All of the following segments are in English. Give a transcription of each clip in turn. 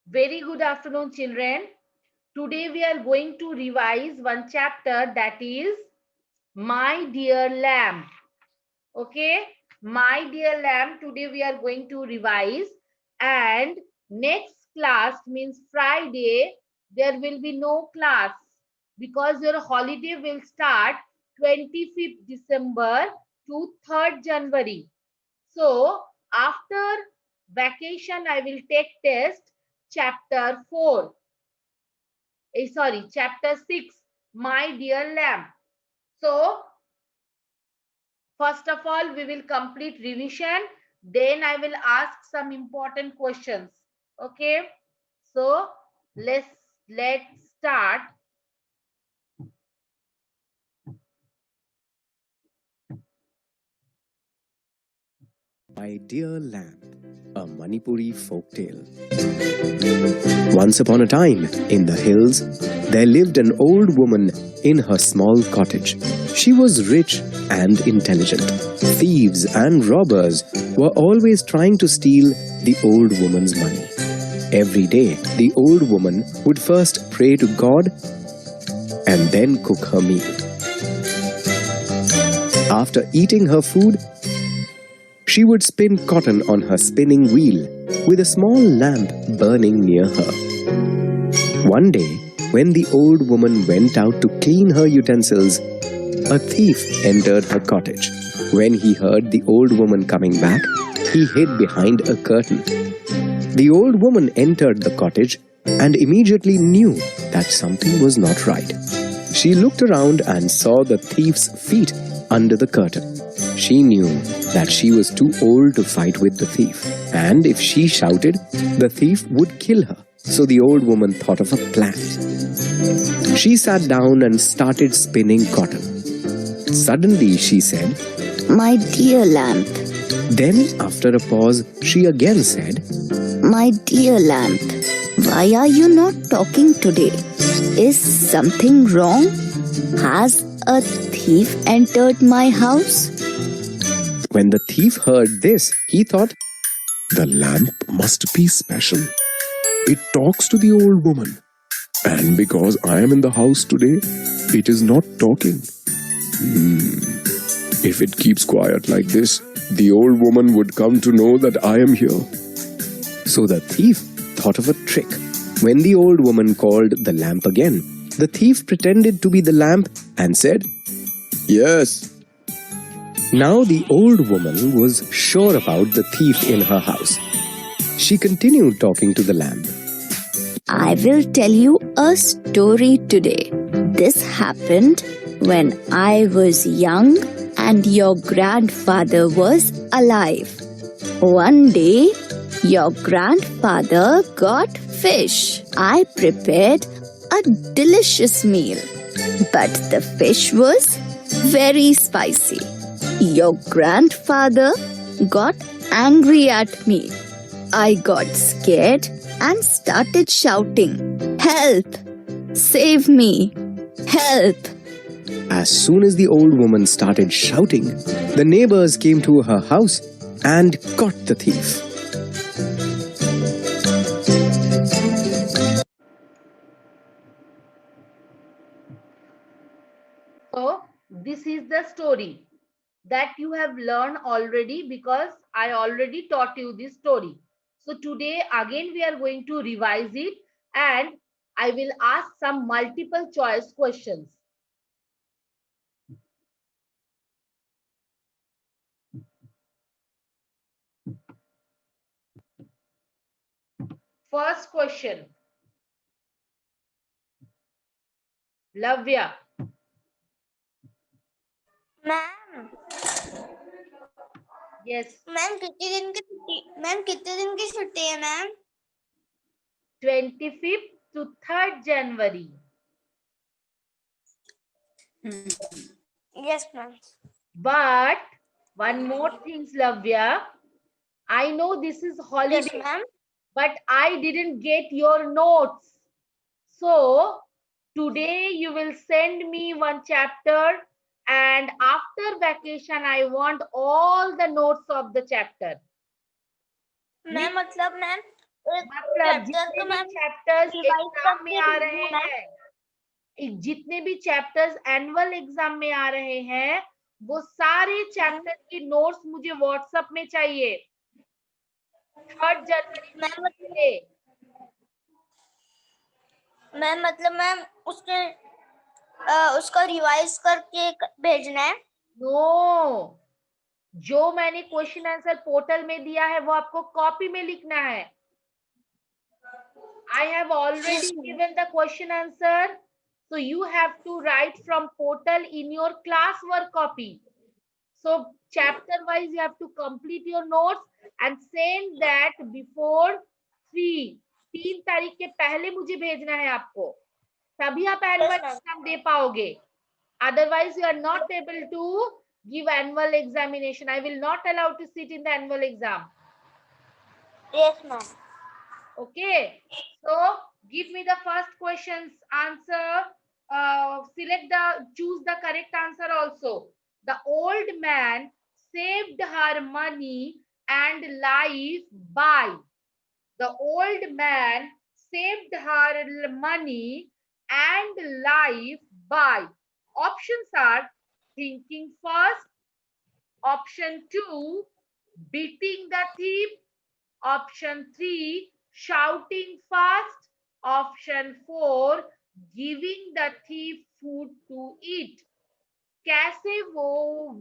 Very good afternoon, children. Today we are going to revise one chapter, that is My Dear Lamb. Okay, My Dear Lamb, today we are going to revise, and next class means Friday, there will be no class because your holiday will start 25th December to 3rd January. So after vacation, I will take test chapter 4. Chapter 6, My Dear Lamb. So first of all, we will complete revision. Then I will ask some important questions. Okay. So let's start. My Dear Lamb, a Manipuri folktale. Once upon a time, in the hills, there lived an old woman in her small cottage. She was rich and intelligent. Thieves and robbers were always trying to steal the old woman's money. Every day, the old woman would first pray to God and then cook her meal. After eating her food, she would spin cotton on her spinning wheel with a small lamp burning near her. One day, when the old woman went out to clean her utensils, a thief entered her cottage. When he heard the old woman coming back, he hid behind a curtain. The old woman entered the cottage and immediately knew that something was not right. She looked around and saw the thief's feet under the curtain. She knew that she was too old to fight with the thief, and if she shouted, the thief would kill her. So the old woman thought of a plan. She sat down and started spinning cotton. Suddenly she said, "My dear lamb." Then after a pause, she again said, "My dear lamb, why are you not talking today? Is something wrong? Has a thief entered my house?" When the thief heard this, he thought, The lamp must be special. It talks to the old woman. And because I am in the house today, it is not talking. If it keeps quiet like this, the old woman would come to know that I am here. So the thief thought of a trick. When the old woman called the lamp again, the thief pretended to be the lamp and said, Yes. Now the old woman was sure about the thief in her house. She continued talking to the lamp. "I will tell you a story today. This happened when I was young and your grandfather was alive. One day, your grandfather got fish. I prepared a delicious meal, but the fish was very spicy. Your grandfather got angry at me. I got scared and started shouting, 'Help! Save me! Help!' As soon as the old woman started shouting, the neighbors came to her house and caught the thief. So this is the story that you have learned already because I already taught you this story. So today again we are going to revise it and I will ask some multiple choice questions. First question. Lavya. Ma'am Yes. Ma'am कितने दिन की छुट्टी है ma'am? 25th to 3rd January. Yes ma'am. But one more thing, Lavya. I know this is holiday, Yes ma'am. but I didn't get your notes. So today you will send me one chapter and after vacation I want all the notes of the chapter. Ma'am मतलब ma'am मतलब जितने भी chapters exam में आ रहे हैं हैं, जितने भी चैप्टर्स एनुअल एग्जाम में आ रहे हैं, वो सारे चैप्टर की नोट्स मुझे व्हाट्सएप में चाहिए 3 जनवरी मैम से। मैम मतलब मैम उसके उसका रिवाइज करके भेजना है। नो, जो मैंने क्वेश्चन आंसर पोर्टल में दिया है वो आपको कॉपी में लिखना है। I have already given the question answer, so you have to write from portal in your classwork copy. So chapter wise you have to complete your notes and send that before 3 तारीख के पहले मुझे भेजना है आपको, तभी आप annual exam दे पाओगे। Otherwise you are not able to give annual examination. I will not allow to sit in the annual exam. Yes, ma'am. Okay, so give me the first question's answer. Choose the correct answer also. The old man saved her money and life by. The old man saved her money and life by. Options are thinking first. Option 2, beating the thief. Option 3, shouting fast. Option 4, giving the thief food to eat. कैसे वो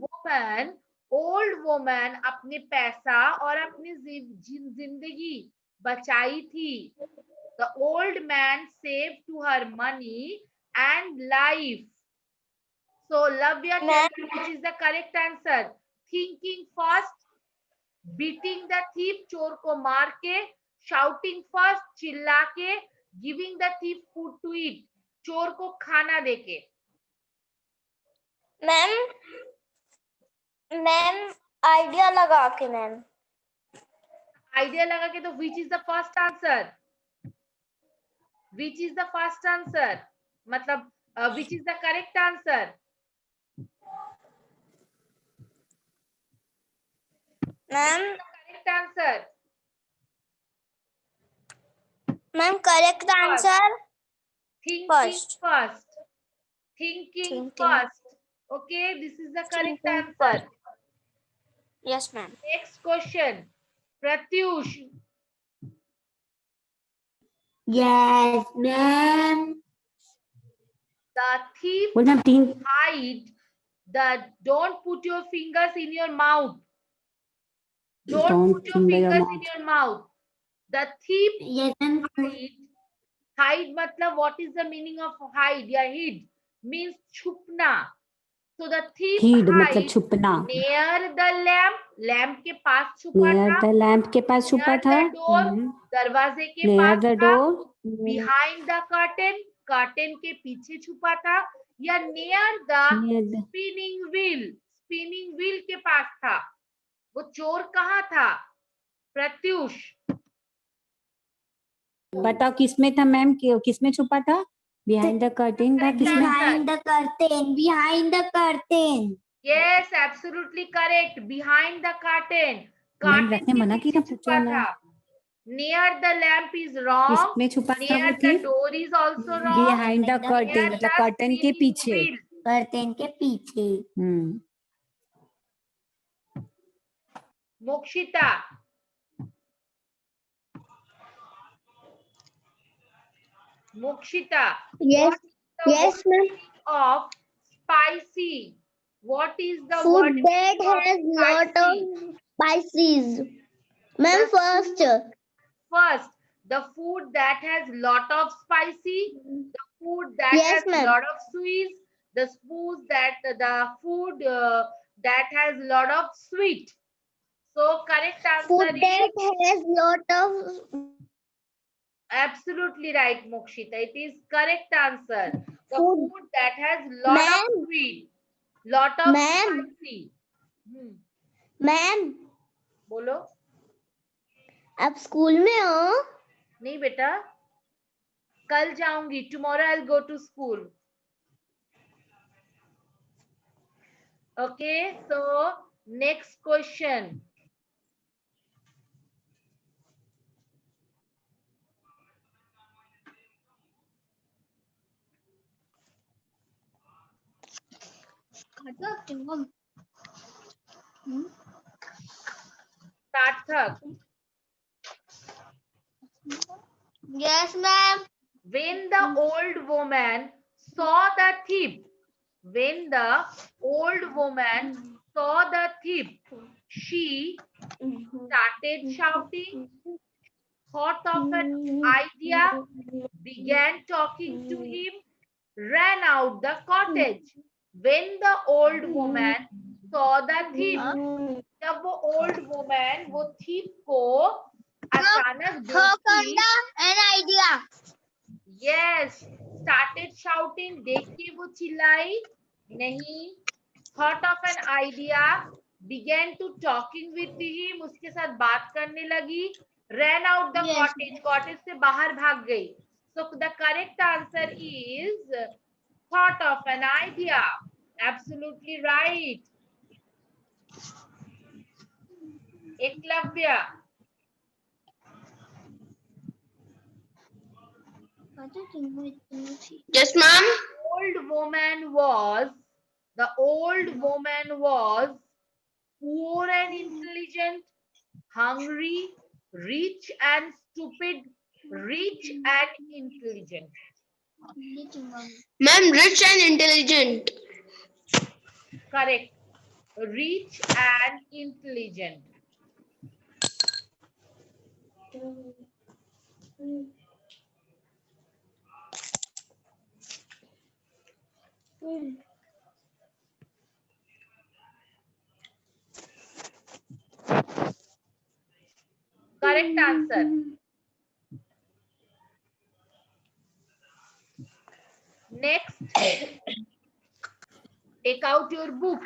woman, old woman अपने पैसा और अपनी जिंदगी बचाई थी? The old man saved to her money and life. So Lavya, tell me which is the correct answer. Thinking first, beating the thief चोर को मार के, शाउटिंग फर्स्ट चिल्ला के, giving the thief food to eat चोर को खाना देके। मैम मैम आइडिया लगा के। मैम आइडिया लगा के, तो which is the first answer? Which is the first answer मतलब which is the correct answer? Ma'am correct answer? Ma'am correct answer thinking first. Thinking first. Okay, this is the correct answer. Yes ma'am. Next question, Pratyush. Yes, ma'am. The thief hide the, don't put your fingers in your mouth. Don't put your fingers in your mouth. The thief hide मतलब what is the meaning of hide या hid? Means छुपना. So the thief मतलब छुपना। near the lamp, lamp के पास छुपा था। the lamp के पास छुपा था। Near the door, दरवाजे के पास the था। door, Behind the curtain, curtain के पीछे छुपा था, या near the spinning wheel, spinning wheel के पास था। वो चोर कहाँ था? प्रत्युष बताओ किसमें था मैम, किसमें छुपा था? Behind the curtain था किसमें? Behind the curtain. Behind the curtain. Yes, absolutely correct. Behind the curtain. Ma'am Curtain रखने के मना पीछे किया छुपा था। Near the lamp is wrong. किसमें छुपा था Near वो the thief? door is also wrong. Behind the curtain Near मतलब the कर्टन के spinning पीछे। wheel. कर्टन के पीछे। Mokshita, Mokshita, Yes. what is the Yes, ma'am. word of spicy? What is the Food word that of has lot spicy? of spices. Ma'am, The first. First, the food that has lot of spicy, the food that Yes, has ma'am. lot of sweets, the food that has lot of sweet. So correct Food answer that is has lot of absolutely right, Mokshita. It is correct answer. The Food. food that has lot of Ma'am. sweet, lot of Ma'am. spicy. Ma'am बोलो। आप school में हो? नहीं बेटा, कल जाऊंगी। Tomorrow I'll go to school. Okay, so next question. सार्थक. Yes, ma'am. When the old woman saw the thief, when the old woman saw the thief, she started shouting, thought of an idea, began talking to him, ran out the cottage. When the old woman saw the thief, जब वो old woman वो thief को अचानक Thought देखी, an idea. yes, started shouting, देख के वो चिल्लाई नहीं, thought of an idea, began to talking with him, उसके साथ बात करने लगी, ran out the Yes. cottage, cottage से बाहर भाग गई. So the correct answer is thought of an idea. Absolutely right. Eklavya. Yes, ma'am. The old woman was poor and intelligent, hungry, rich and stupid, rich and intelligent. Ma'am, rich and intelligent. Correct. Rich and intelligent. Correct answer. Next, take out your book.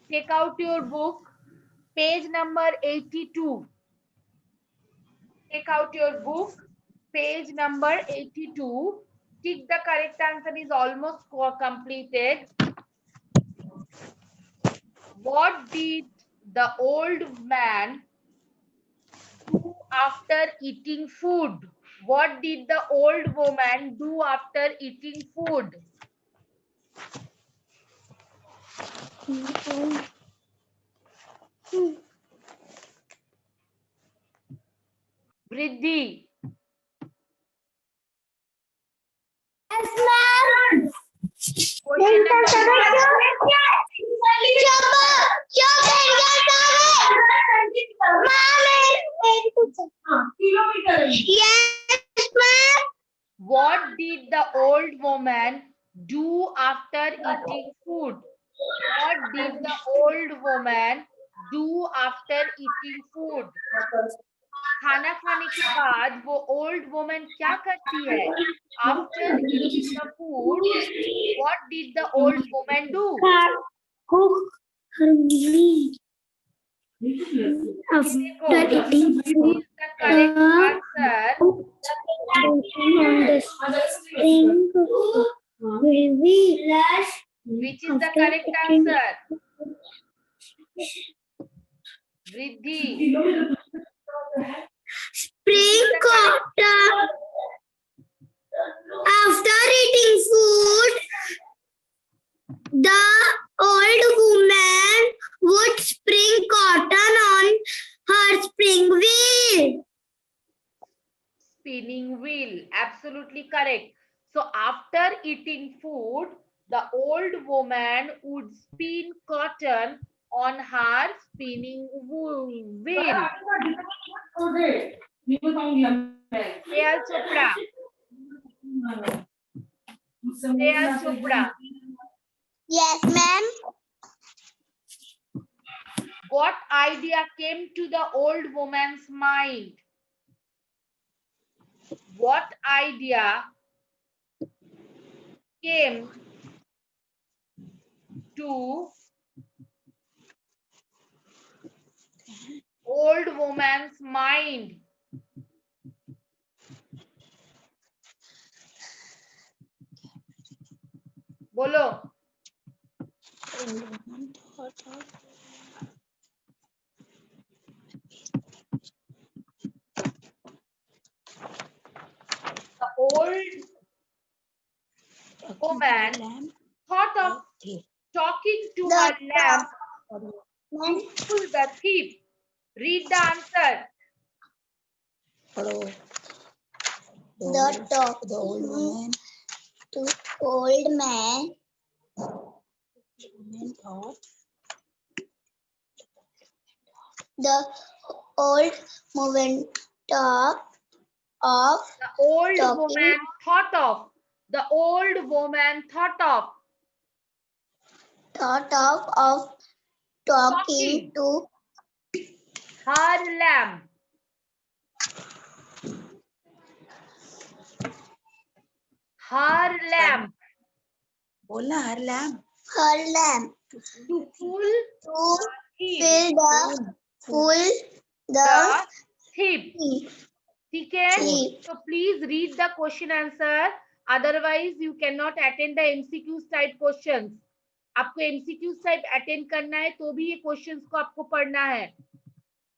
Take out your book, page number 82. Take out your book, page number 82. Tick the correct answer is almost completed. What did the old man do after eating food? What did the old woman do after eating food? Vriddhi. Yes, ma'am. Question number 1. Yes, ma'am. What did the old woman do after eating food? What did the old woman do after eating food? खाना खाने के बाद वो old woman क्या करती है? After eating the food, what did the old woman do? After eating food, Is the correct answer. Which is the correct answer? Vriddhi. spring cotton. After eating food, the old woman would spring cotton on her spinning wheel. Spinning wheel. Absolutely correct. So after eating food, the old woman would spin cotton on her spinning wheel. Priya Chopra. Priya Chopra. Yes, ma'am. What idea came to the old woman's mind? What idea came to old woman's mind? Bolo. The old woman thought of talking to The her lamb man, to fool the thief. Read the answer. the dog, the old woman, the old man, the old woman talk of The old talking, woman thought of. The old woman thought of. talking to Her lamb. Her lamb. बोलना हर lamp her lamp To fool to thief. fill the The thief. thief. ठीक है? Thief. So please read the question answer. Otherwise you cannot attend the MCQs type questions. आपको MCQs type attend करना है तो भी ये questions को आपको पढ़ना है.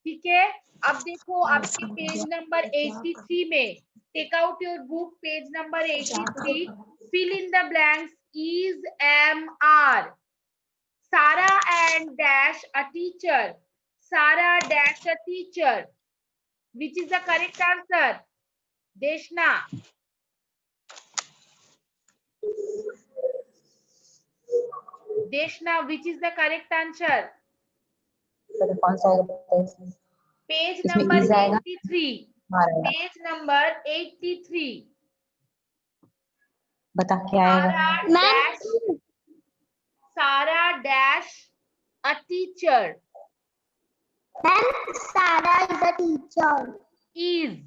ठीक है? अब देखो आपके पेज नंबर 83 में take out your book, page number 83. Fill in the blanks. Is, am, are. Sarah and dash a teacher. Sarah dash a teacher. Which is the correct answer? Deshna. Deshna, which is the correct answer? कौन सा आएगा इसमें? Page इसमें number is आएगा। 83. हमारा Page number 83. बता क्या आएगा? Sarah dash. Sarah dash a teacher. Sarah is a teacher. Is.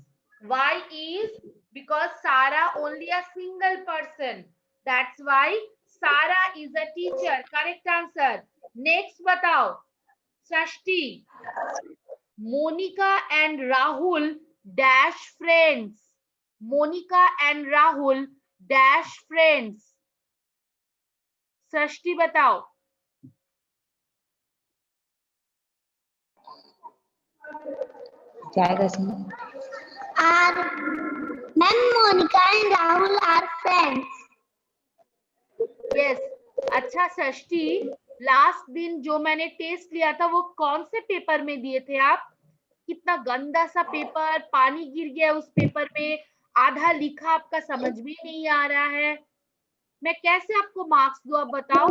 Why is? Because Sarah only a single person. That's why Sarah is a teacher. Correct answer. Next batao. Srishti. Monica and Rahul dash friends. Monica and Rahul dash friends. Srishti batao. क्या आएगा इसमें? Ma'am, Monica and Rahul are friends. Yes. अच्छा सृष्टि, last दिन जो मैंने test लिया था वो कौन से पेपर में दिए थे आप? कितना गंदा सा पेपर, पानी गिर गया उस पेपर में, आधा लिखा आपका समझ में नहीं आ रहा है. मैं कैसे आपको मार्क्स दूं, आप बताओ.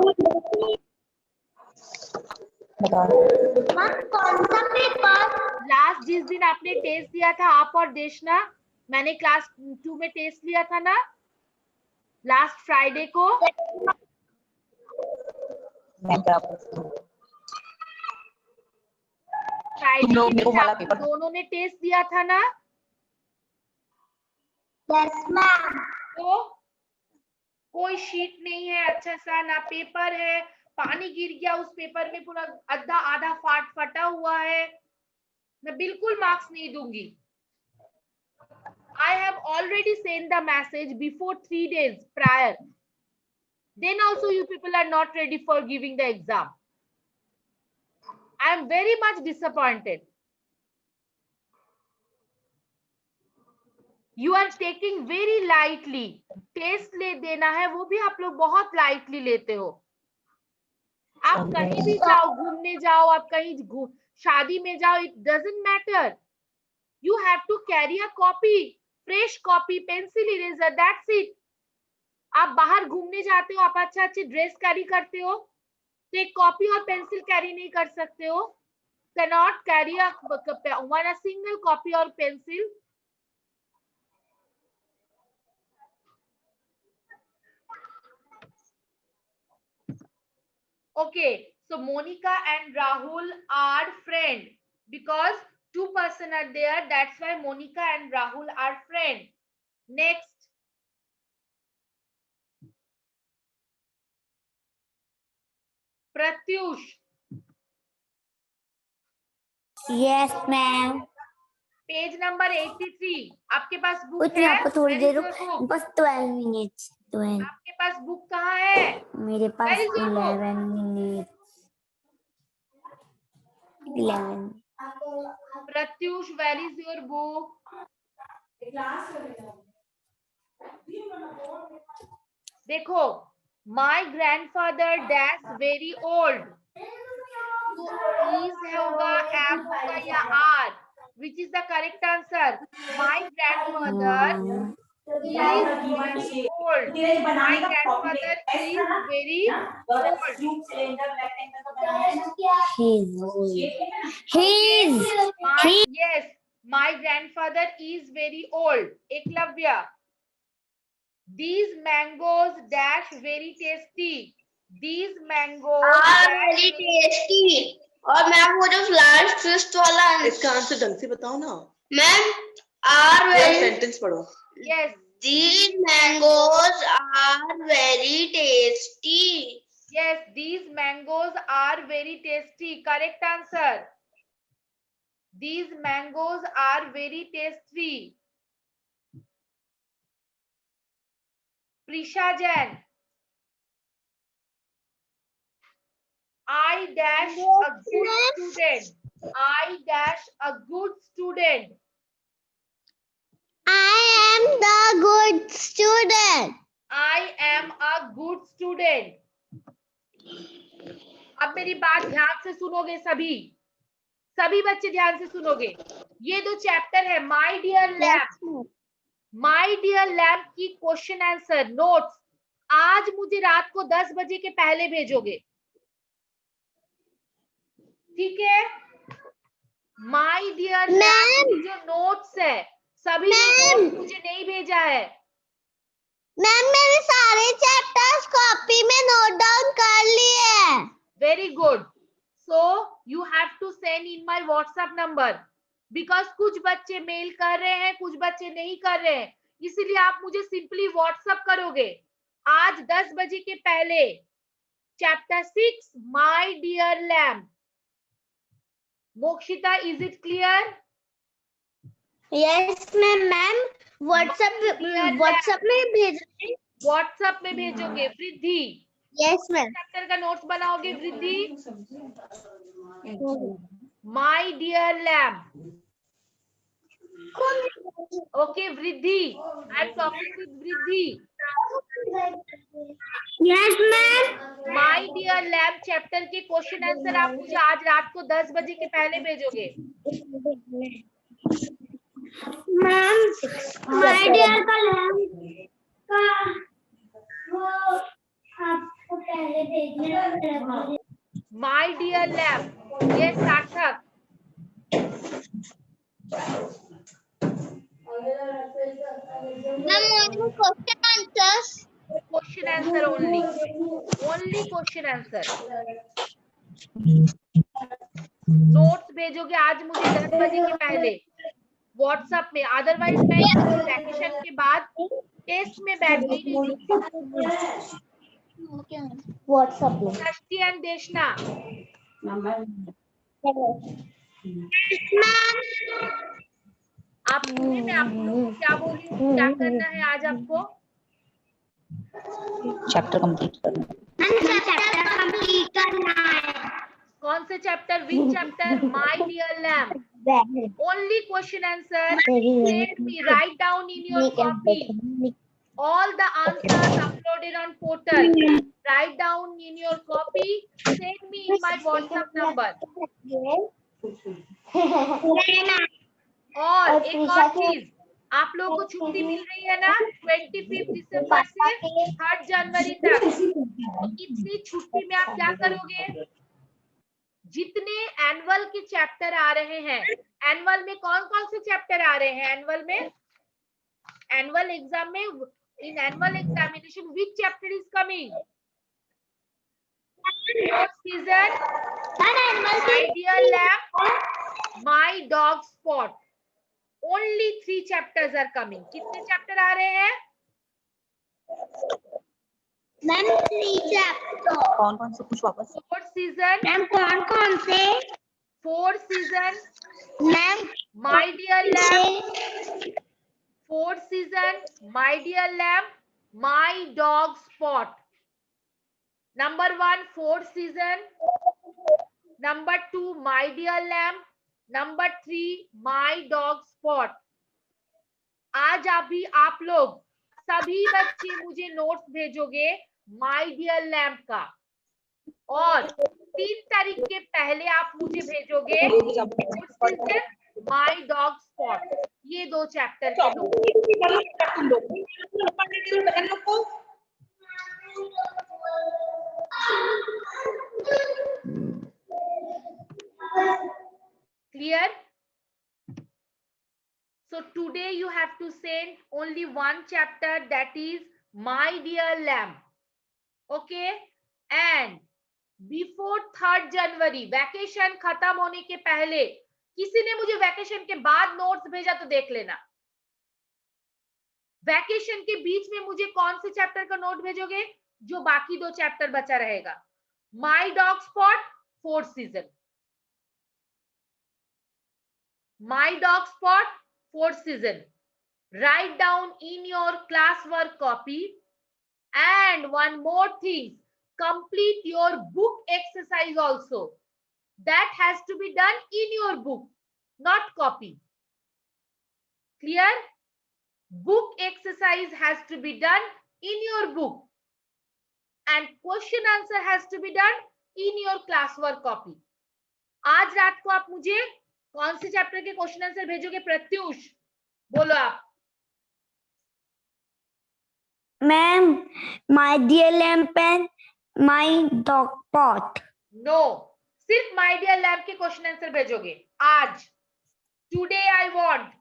Ma'am, कौन सा पेपर? लास्ट जिस दिन आपने टेस्ट दिया था आप और देशना, मैंने क्लास 2 में टेस्ट लिया था ना लास्ट फ्राइडे को. फ्राइडे लोग के मेरे को दिन वाला आप पेपर दोनों ने टेस्ट दिया था ना. Yes, ma'am. तो कोई शीट नहीं है अच्छा सा, ना पेपर है, पानी गिर गया उस पेपर में, पूरा आधा आधा फटा हुआ है. मैं बिल्कुल मार्क्स नहीं दूंगी. I have already sent the message before 3 days prior. Then also you people are not ready for giving the exam. I am very much disappointed. You are taking very lightly. Test ले देना है वो भी आप लोग बहुत lightly लेते हो. आप कहीं भी जाओ, घूमने जाओ, आप कहीं शादी में जाओ, it doesn't matter. You have to carry a copy, fresh copy, pencil, eraser, that's it. आप बाहर घूमने जाते हो, आप अच्छा अच्छी ड्रेस कैरी करते हो, तो एक कॉपी और पेंसिल कैरी नहीं कर सकते हो. Cannot carry a single copy or pencil. Okay, so Monica and Rahul are friend because 2 person are there. That's why Monica and Rahul are friend. Next. Pratyush. Yes, ma'am. Page number 83. आपके पास book कुछ है? यहाँ पर थोड़ी Where there is रुक, your book? बस 12 minutes 12. आपके पास book कहाँ है? मेरे पास Where is your book? 11 minute 11. Pratyush, where is your book? देखो, My grandfather dash very old. तो is होगा am होगा या are? Which is the correct answer? My grandfather is very old. My grandfather is very old. Yes, my grandfather is very old. Eklavya. These mangoes dash very tasty. These mangoes are dash very tasty. और ma'am वो जो flower twist वाला इसका answer ढंग से बताओ ना। Ma'am are very sentence पढ़ो। Yes. these mangoes are very tasty. Yes, these mangoes are very tasty. Correct answer. These mangoes are very tasty. Prisha Jain. I dash a good student. I dash a good student. I am the good student. I am a good student. अब मेरी बात ध्यान से सुनोगे सभी बच्चे ध्यान से सुनोगे। ये दो चैप्टर है my dear lamp. My dear lamp की क्वेश्चन आंसर नोट्स आज मुझे रात को 10 बजे के पहले भेजोगे, ठीक है? माय डियर लैम्प की जो नोट्स है सभी नोट्स मुझे नहीं भेजा है। मैम मैंने सारे चैप्टर्स कॉपी में नोट डाउन कर लिए। Very good. So you have to send in my WhatsApp number because कुछ बच्चे मेल कर रहे हैं, कुछ बच्चे नहीं कर रहे हैं, इसीलिए आप मुझे सिंपली व्हाट्सएप करोगे। आज 10 बजे के पहले chapter 6 my dear lamp. Mokshita, is it clear? Yes ma'am WhatsApp में भेज रहे हैं। व्हाट्सएप में भेजोगे। Vriddhi, yes ma'am. चैप्टर का नोट्स बनाओगे Vriddhi? My dear lamp. Okay Vriddhi, I am talking with Vriddhi. Yes ma'am. My dear lamp chapter के क्वेश्चन आंसर आप मुझे आज रात को 10 बजे के पहले भेजोगे। मैम माय डियर का लैम्प का वो आपको पहले भेजना। माय डियर लैम्प, ये सार्थक। Ma'am question answers, question answer only question answer. Notes भेजोगे आज मुझे 10 बजे के पहले व्हाट्सएप में, अदरवाइज मैं वैकेशन के बाद टेस्ट में बैठ गई। व्हाट्सएप में। सृष्टि एंड देशना, आप सुनिए मैं आपको क्या बोल रही हूँ, क्या करना है आज आपको? चैप्टर कंप्लीट करना है। कौन से chapter? Which chapter? My dear lamp. Only question answer. Send me, write down in your copy all the answers uploaded on portal. Write down in your copy, send me in my WhatsApp number. और एक और चीज, आप लोगों को छुट्टी मिल रही है ना 25 दिसंबर से 3 जनवरी तक। तो इतनी छुट्टी में आप क्या करोगे? जितने एनुअल के चैप्टर आ रहे हैं, एनुअल में कौन कौन से चैप्टर आ रहे हैं? एनुअल में, एनुअल एग्जाम में, in annual examination which chapter is coming? Fourth season, my dear lamp, my dog spot. Only 3 chapters are coming. कितने चैप्टर आ रहे हैं? Ma'am 3 chapter. कौन कौन से कुछ वापस? Fourth season, मैम कौन कौन से? Fourth season, ma'am my dear lamp, Fourth season, my dear lamp, my dog spot. Number 1, fourth season. Number 2, my dear lamp. Number 3, my dog spot. आज अभी आप लोग सभी बच्चे मुझे नोट्स भेजोगे माय डियर लैम्प का, और 3 तारीख के पहले आप मुझे भेजोगे माय डॉग स्पॉट, ये 2 चैप्टर के note. Clear? So today you have to send only one chapter, that is My Dear Lamb. Okay? And before 3rd January, vacation खत्म होने के पहले, किसी ने मुझे वैकेशन के बाद नोट्स भेजा तो देख लेना। वैकेशन के बीच में मुझे कौन से चैप्टर का नोट भेजोगे? जो बाकी 2 चैप्टर बचा रहेगा। My dog spot, 4th season. My Dog Spot, 4th season. Write down in your classwork copy. And one more thing, complete your book exercise also. That has to be done in your book, not copy. Clear? Book exercise has to be done in your book. And question answer has to be done in your classwork copy. आज रात को आप मुझे कौन से chapter के question answer भेजोगे प्रत्युष? बोलो आप। Ma'am, my dear lamp and my dog pot. No, सिर्फ माय डियर लैम्प के क्वेश्चन आंसर भेजोगे आज। Today I want.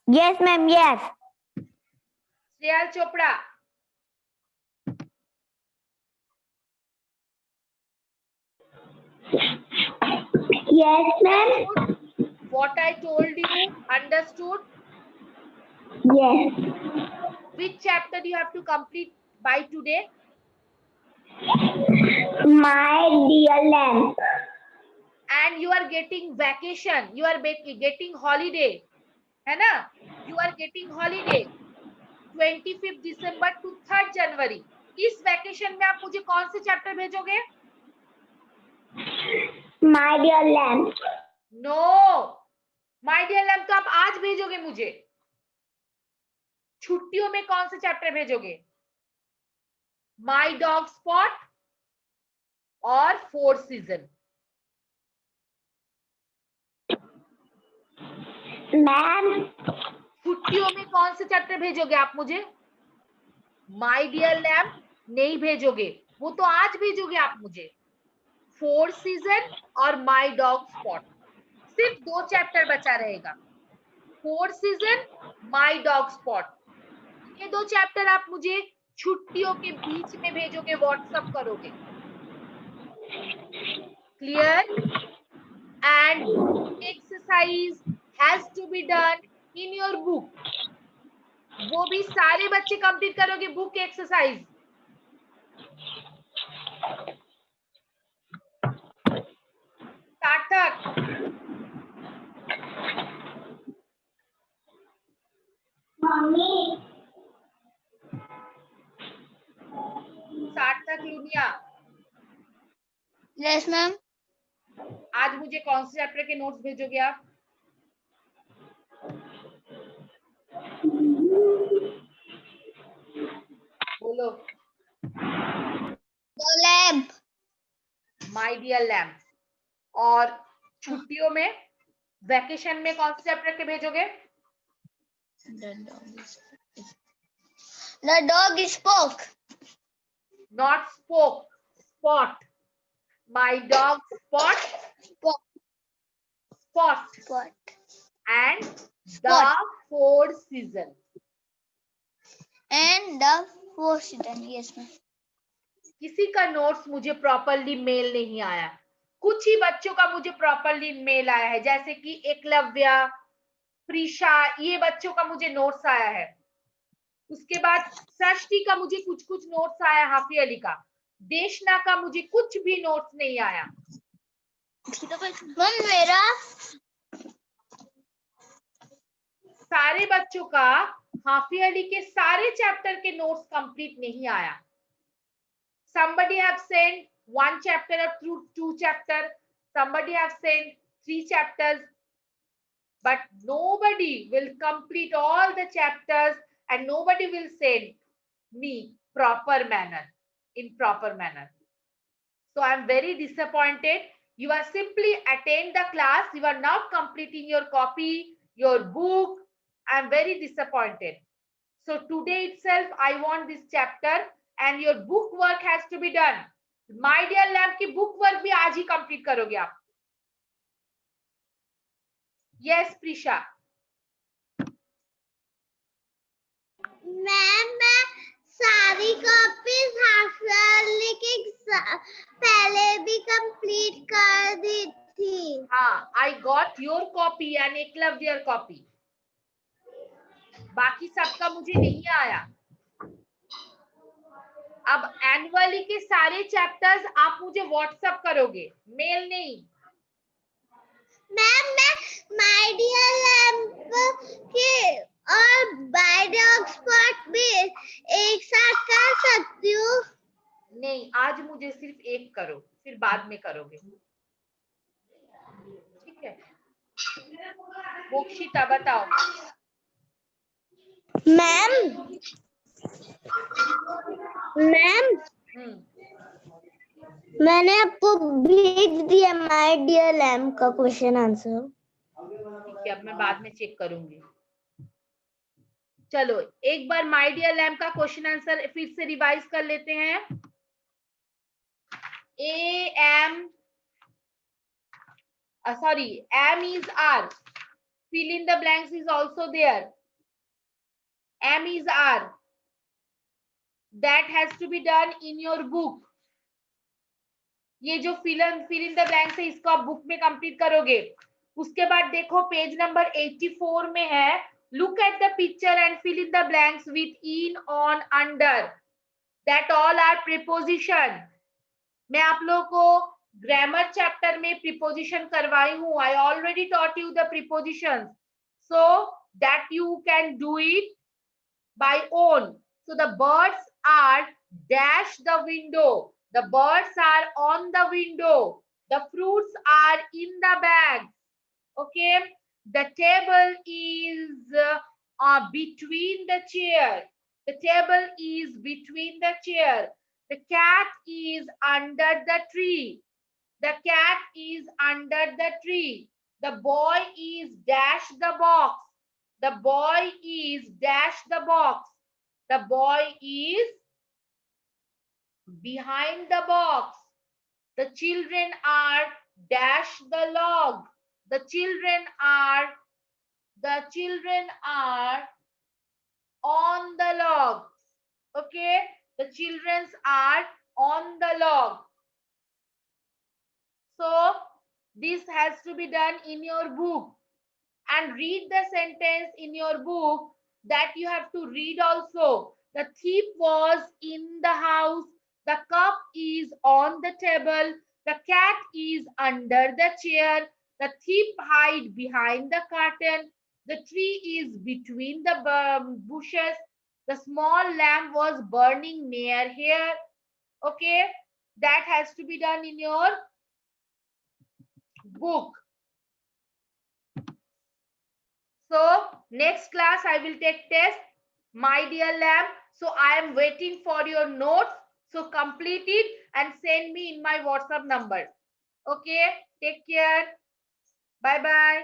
Yes ma'am, yes. Shreya Chopra. Yes ma'am. What I told you, understood? Yes. Which chapter you have to complete by today? My dear lamp. And you are getting vacation, you are getting holiday, है ना? You are getting holiday 25th December to 3rd January. इस vacation में आप मुझे कौन से chapter भेजोगे? My dear lamp. No, My Dear Lamb तो आप आज भेजोगे मुझे। छुट्टियों में कौन से चैप्टर भेजोगे? माई डॉग स्पॉट और 4th सीजन। मैम, छुट्टियों में कौन से चैप्टर भेजोगे आप मुझे? माई डियर लैम्प नहीं भेजोगे, वो तो आज भेजोगे आप मुझे। 4th सीजन और माई डॉग स्पॉट, सिर्फ 2 चैप्टर बचा रहेगा। 4th season, my dog spot, ये 2 चैप्टर आप मुझे छुट्टियों के बीच में भेजोगे, व्हाट्सएप करोगे। Clear? And exercise has to be done in your book. वो भी सारे बच्चे कंप्लीट करोगे बुक एक्सरसाइज। सार्थक, सार्थक लुनिया, यस मैम। आज मुझे कौन से चैप्टर के नोट्स भेजोगे आप? बोलो। लैम्प। My dear lamp. और छुट्टियों में, वैकेशन में कौन से चैप्टर के भेजोगे? The dog spoke. Not spoke, spot. My dog spot, spot. And the 4th season. And the 4th season. Yes ma'am. किसी का नोट्स मुझे प्रॉपरली मेल नहीं आया, कुछ ही बच्चों का मुझे प्रॉपरली मेल आया है, जैसे कि एकलव्या, प्रीशा, ये बच्चों का मुझे नोट्स आया है। उसके बाद सृष्टि का मुझे कुछ नोट्स आया, हाफी अली का। देशना का मुझे कुछ भी नोट्स नहीं आया। मैम, मेरा सारे बच्चों का हाफी अली के सारे चैप्टर के नोट्स कंप्लीट नहीं आया। Somebody have sent 1 chapter or 2 chapter, somebody have sent 3 chapters, but nobody will complete all the chapters and nobody will send me proper manner, in proper manner. So I am very disappointed. You are simply attend the class. You are not completing your copy, your book. I am very disappointed. So today itself, I want this chapter and your book work has to be done. My dear lamb की book work भी आज ही complete करोगे आप. Yes, Prisha. Ma'am मैं सारी copies half yearly की पहले भी कंप्लीट कर दी थी. हाँ, I got your copy and Eklavya copy. बाकी सबका मुझे नहीं आया. अब एनुअली के सारे चैप्टर्स आप मुझे व्हाट्सएप करोगे, मेल नहीं. मैम मैं माय डियर लैम्प के और बाय द ऑक्सफोर्ड भी एक साथ कर सकती हूँ. नहीं, आज मुझे सिर्फ एक करो, फिर बाद में करोगे. ठीक है. मोक्षिता बताओ. मैम मैंने आपको भेज दिया माय डियर लैम्प का क्वेश्चन आंसर. ठीक है, अब मैं बाद में चेक करूंगी. चलो एक बार माय डियर लैम्प का क्वेश्चन आंसर फिर से रिवाइज कर लेते हैं. M is R. Fill in the blanks is also there. M is R. That has to be done in your book. ये जो fill in the blanks है इसको आप बुक में कंप्लीट करोगे. उसके बाद देखो पेज नंबर 84 में है. Look at the picture and fill in the blanks with in, on, under. That all are preposition. मैं आप लोगों को ग्रामर चैप्टर में प्रीपोजिशन करवाई हूँ. I already taught you the prepositions, so that you can do it by own. So the birds are dash the window. The birds are on the window. The fruits are in the bag. Okay. The table is between the chair. The table is between the chair. The cat is under the tree. The cat is under the tree. The boy is dash the box. The boy is dash the box. The boy is behind the box. The children are dash the log. The children are on the log. Okay, the children are on the log. So this has to be done in your book. And read the sentence in your book that you have to read also. The thief was in the house. The cup is on the table. The cat is under the chair. The thief hide behind the curtain. The tree is between the bushes. The small lamp was burning near here. Okay, that has to be done in your book. So next class I will take test, my dear lamb. So I am waiting for your notes. So complete it and send me in my WhatsApp number. Okay, take care. Bye bye.